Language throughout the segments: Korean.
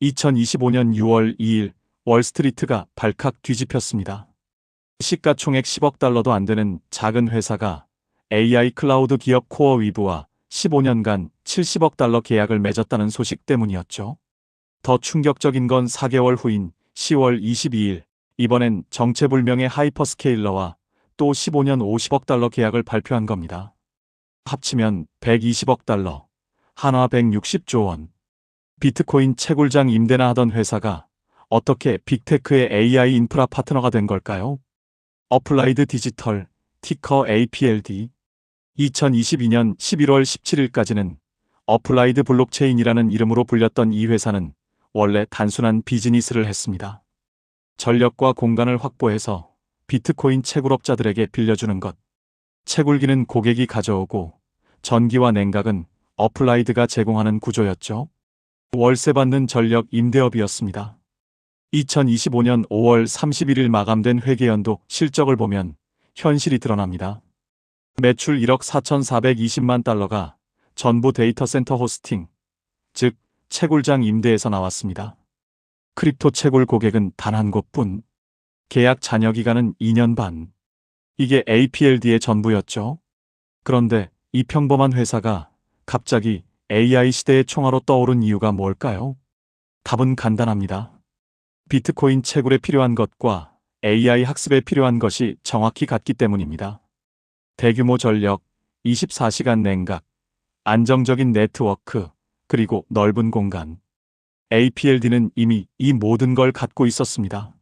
2025년 6월 2일 월스트리트가 발칵 뒤집혔습니다. 시가총액 10억 달러도 안 되는 작은 회사가 AI 클라우드 기업 코어위브와 15년간 70억 달러 계약을 맺었다는 소식 때문이었죠. 더 충격적인 건 4개월 후인 10월 22일, 이번엔 정체불명의 하이퍼스케일러와 또 15년 50억 달러 계약을 발표한 겁니다. 합치면 120억 달러, 한화 160조 원. 비트코인 채굴장 임대나 하던 회사가 어떻게 빅테크의 AI 인프라 파트너가 된 걸까요? 어플라이드 디지털, 티커 APLD. 2022년 11월 17일까지는 어플라이드 블록체인이라는 이름으로 불렸던 이 회사는 원래 단순한 비즈니스를 했습니다. 전력과 공간을 확보해서 비트코인 채굴업자들에게 빌려주는 것. 채굴기는 고객이 가져오고 전기와 냉각은 어플라이드가 제공하는 구조였죠. 월세 받는 전력 임대업이었습니다. 2025년 5월 31일 마감된 회계연도 실적을 보면 현실이 드러납니다. 매출 1억 4,420만 달러가 전부 데이터 센터 호스팅, 즉 채굴장 임대에서 나왔습니다. 크립토 채굴 고객은 단 한 곳뿐. 계약 잔여 기간은 2년 반. 이게 APLD의 전부였죠. 그런데 이 평범한 회사가 갑자기 AI 시대의 총화로 떠오른 이유가 뭘까요? 답은 간단합니다. 비트코인 채굴에 필요한 것과 AI 학습에 필요한 것이 정확히 같기 때문입니다. 대규모 전력, 24시간 냉각, 안정적인 네트워크, 그리고 넓은 공간. APLD는 이미 이 모든 걸 갖고 있었습니다.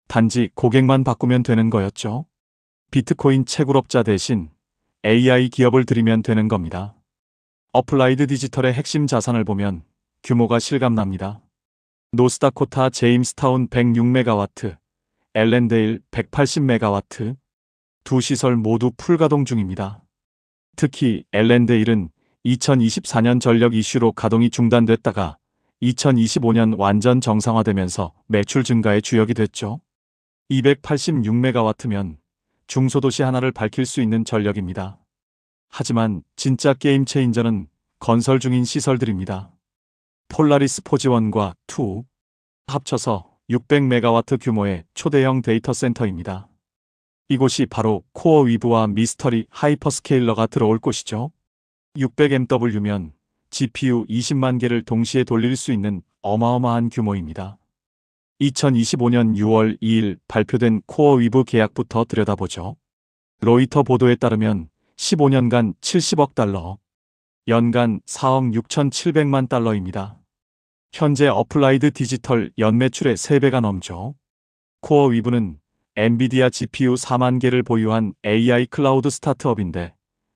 단지 고객만 바꾸면 되는 거였죠. 비트코인 채굴업자 대신 AI 기업을 들이면 되는 겁니다. 어플라이드 디지털의 핵심 자산을 보면 규모가 실감납니다. 노스다코타 제임스타운 106메가와트, 엘렌데일 180메가와트. 두 시설 모두 풀가동 중입니다. 특히 엘렌데일은 2024년 전력 이슈로 가동이 중단됐다가 2025년 완전 정상화되면서 매출 증가의 주역이 됐죠. 286메가와트면 중소도시 하나를 밝힐 수 있는 전력입니다. 하지만 진짜 게임 체인저는 건설 중인 시설들입니다. 폴라리스 포지1과 2, 합쳐서 600메가와트 규모의 초대형 데이터 센터입니다. 이곳이 바로 코어위브와 미스터리 하이퍼스케일러가 들어올 곳이죠. 600MW면 GPU 20만 개를 동시에 돌릴 수 있는 어마어마한 규모입니다. 2025년 6월 2일 발표된 코어위브 계약부터 들여다보죠. 로이터 보도에 따르면 15년간 70억 달러, 연간 4억 6,700만 달러입니다. 현재 어플라이드 디지털 연매출의 3배가 넘죠. 코어위브는 엔비디아 GPU 4만 개를 보유한 AI 클라우드 스타트업인데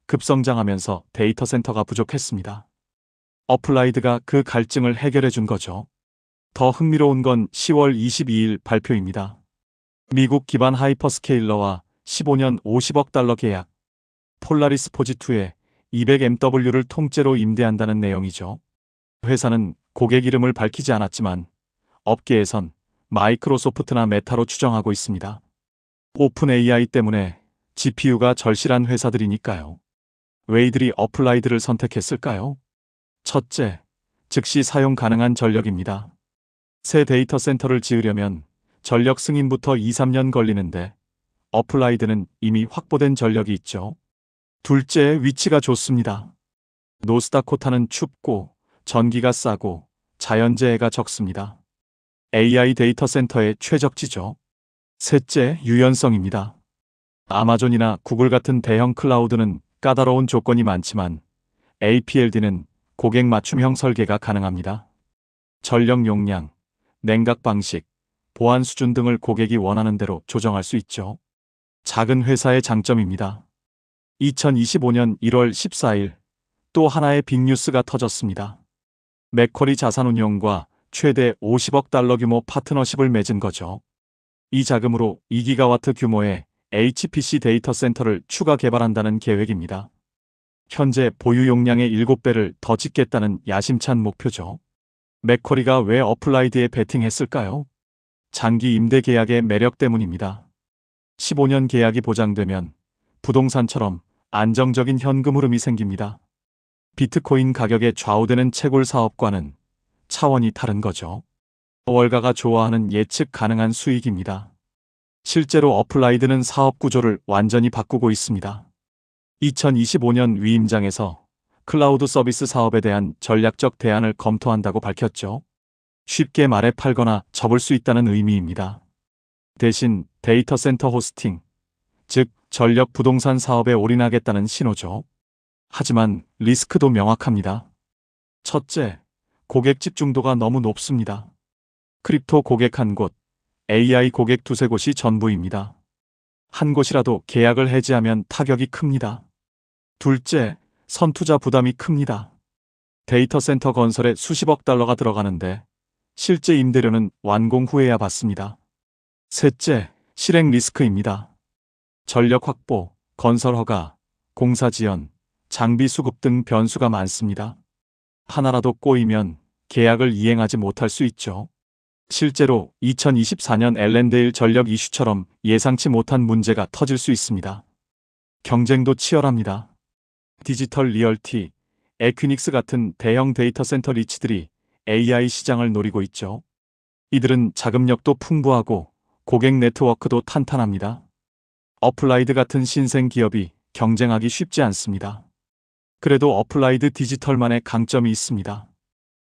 급성장하면서 데이터 센터가 부족했습니다. 어플라이드가 그 갈증을 해결해 준 거죠. 더 흥미로운 건 10월 22일 발표입니다. 미국 기반 하이퍼스케일러와 15년 50억 달러 계약. 폴라리스 포지2에 200MW를 통째로 임대한다는 내용이죠. 회사는 고객 이름을 밝히지 않았지만 업계에선 마이크로소프트나 메타로 추정하고 있습니다. 오픈 AI 때문에 GPU가 절실한 회사들이니까요. 왜 이들이 어플라이드를 선택했을까요? 첫째, 즉시 사용 가능한 전력입니다. 새 데이터 센터를 지으려면 전력 승인부터 2-3년 걸리는데 어플라이드는 이미 확보된 전력이 있죠. 둘째, 위치가 좋습니다. 노스다코타는 춥고 전기가 싸고 자연재해가 적습니다. AI 데이터 센터의 최적지죠. 셋째, 유연성입니다. 아마존이나 구글 같은 대형 클라우드는 까다로운 조건이 많지만 APLD는 고객 맞춤형 설계가 가능합니다. 전력 용량, 냉각 방식, 보안 수준 등을 고객이 원하는 대로 조정할 수 있죠. 작은 회사의 장점입니다. 2025년 1월 14일 또 하나의 빅뉴스가 터졌습니다. 맥쿼리 자산운용과 최대 50억 달러 규모 파트너십을 맺은 거죠. 이 자금으로 2기가와트 규모의 HPC 데이터 센터를 추가 개발한다는 계획입니다. 현재 보유 용량의 7배를 더 짓겠다는 야심찬 목표죠. 맥쿼리가 왜 어플라이드에 베팅했을까요? 장기 임대 계약의 매력 때문입니다. 15년 계약이 보장되면 부동산처럼 안정적인 현금 흐름이 생깁니다. 비트코인 가격에 좌우되는 채굴 사업과는 차원이 다른 거죠. 월가가 좋아하는 예측 가능한 수익입니다. 실제로 어플라이드는 사업 구조를 완전히 바꾸고 있습니다. 2025년 위임장에서 클라우드 서비스 사업에 대한 전략적 대안을 검토한다고 밝혔죠. 쉽게 말해 팔거나 접을 수 있다는 의미입니다. 대신 데이터 센터 호스팅, 즉 전력 부동산 사업에 올인하겠다는 신호죠. 하지만 리스크도 명확합니다. 첫째, 고객 집중도가 너무 높습니다. 크립토 고객 한 곳, AI 고객 두세 곳이 전부입니다. 한 곳이라도 계약을 해지하면 타격이 큽니다. 둘째, 선투자 부담이 큽니다. 데이터 센터 건설에 수십억 달러가 들어가는데 실제 임대료는 완공 후에야 받습니다. 셋째, 실행 리스크입니다. 전력 확보, 건설 허가, 공사 지연, 장비 수급 등 변수가 많습니다. 하나라도 꼬이면 계약을 이행하지 못할 수 있죠. 실제로 2024년 엘렌데일 전력 이슈처럼 예상치 못한 문제가 터질 수 있습니다. 경쟁도 치열합니다. 디지털 리얼티, 에퀴닉스 같은 대형 데이터 센터 리츠들이 AI 시장을 노리고 있죠. 이들은 자금력도 풍부하고 고객 네트워크도 탄탄합니다. 어플라이드 같은 신생 기업이 경쟁하기 쉽지 않습니다. 그래도 어플라이드 디지털만의 강점이 있습니다.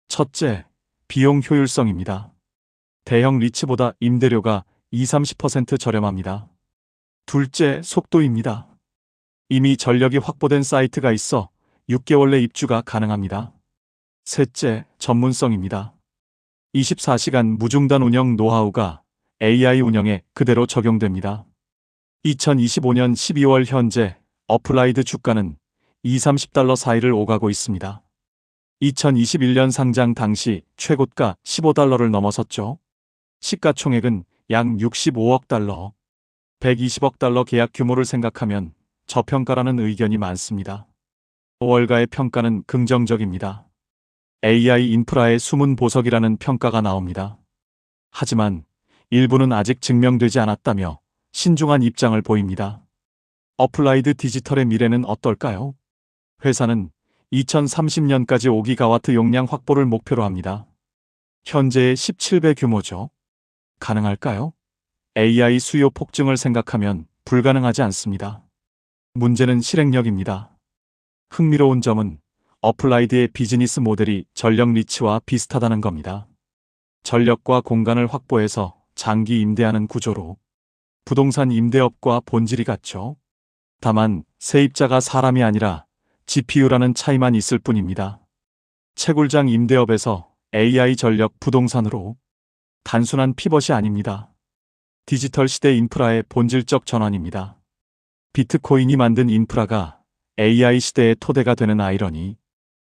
첫째, 비용 효율성입니다. 대형 리츠보다 임대료가 20-30% 저렴합니다. 둘째, 속도입니다. 이미 전력이 확보된 사이트가 있어 6개월 내 입주가 가능합니다. 셋째, 전문성입니다. 24시간 무중단 운영 노하우가 AI 운영에 그대로 적용됩니다. 2025년 12월 현재 어플라이드 주가는 20-30달러 사이를 오가고 있습니다. 2021년 상장 당시 최고가 15달러를 넘어섰죠. 시가총액은 약 65억 달러, 120억 달러 계약 규모를 생각하면 저평가라는 의견이 많습니다. 월가의 평가는 긍정적입니다. AI 인프라의 숨은 보석이라는 평가가 나옵니다. 하지만 일부는 아직 증명되지 않았다며 신중한 입장을 보입니다. 어플라이드 디지털의 미래는 어떨까요? 회사는 2030년까지 5기가와트 용량 확보를 목표로 합니다. 현재의 17배 규모죠. 가능할까요? AI 수요 폭증을 생각하면 불가능하지 않습니다. 문제는 실행력입니다. 흥미로운 점은 어플라이드의 비즈니스 모델이 전력 리츠와 비슷하다는 겁니다. 전력과 공간을 확보해서 장기 임대하는 구조로 부동산 임대업과 본질이 같죠. 다만 세입자가 사람이 아니라 GPU라는 차이만 있을 뿐입니다. 채굴장 임대업에서 AI 전력 부동산으로 단순한 피벗이 아닙니다. 디지털 시대 인프라의 본질적 전환입니다. 비트코인이 만든 인프라가 AI 시대의 토대가 되는 아이러니.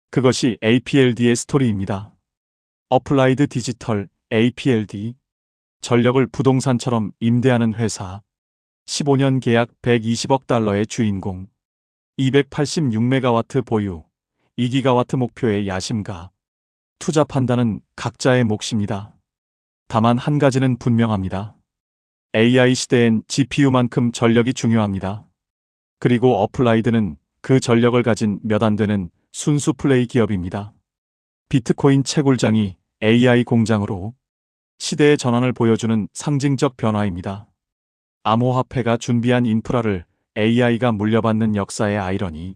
그것이 APLD의 스토리입니다. 어플라이드 디지털 APLD. 전력을 부동산처럼 임대하는 회사. 15년 계약 120억 달러의 주인공. 286메가와트 보유. 2기가와트 목표의 야심가. 투자 판단은 각자의 몫입니다. 다만 한 가지는 분명합니다. AI 시대엔 GPU만큼 전력이 중요합니다. 그리고 어플라이드는 그 전력을 가진 몇 안 되는 순수 플레이 기업입니다. 비트코인 채굴장이 AI 공장으로 시대의 전환을 보여주는 상징적 변화입니다. 암호화폐가 준비한 인프라를 AI가 물려받는 역사의 아이러니.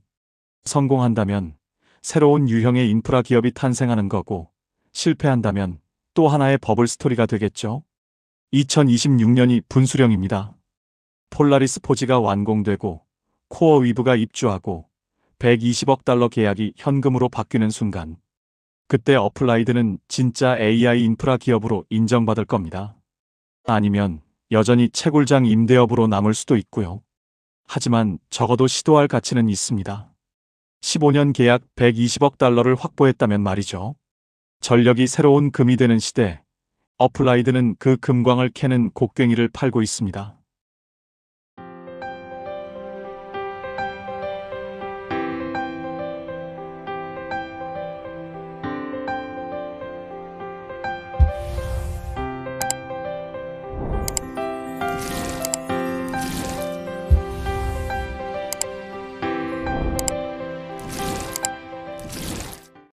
성공한다면 새로운 유형의 인프라 기업이 탄생하는 거고, 실패한다면 또 하나의 버블 스토리가 되겠죠. 2026년이 분수령입니다. 폴라리스 포지가 완공되고 코어 위브가 입주하고 120억 달러 계약이 현금으로 바뀌는 순간, 그때 어플라이드는 진짜 AI 인프라 기업으로 인정받을 겁니다. 아니면 여전히 채굴장 임대업으로 남을 수도 있고요. 하지만 적어도 시도할 가치는 있습니다. 15년 계약 120억 달러를 확보했다면 말이죠. 전력이 새로운 금이 되는 시대, 어플라이드는 그 금광을 캐는 곡괭이를 팔고 있습니다.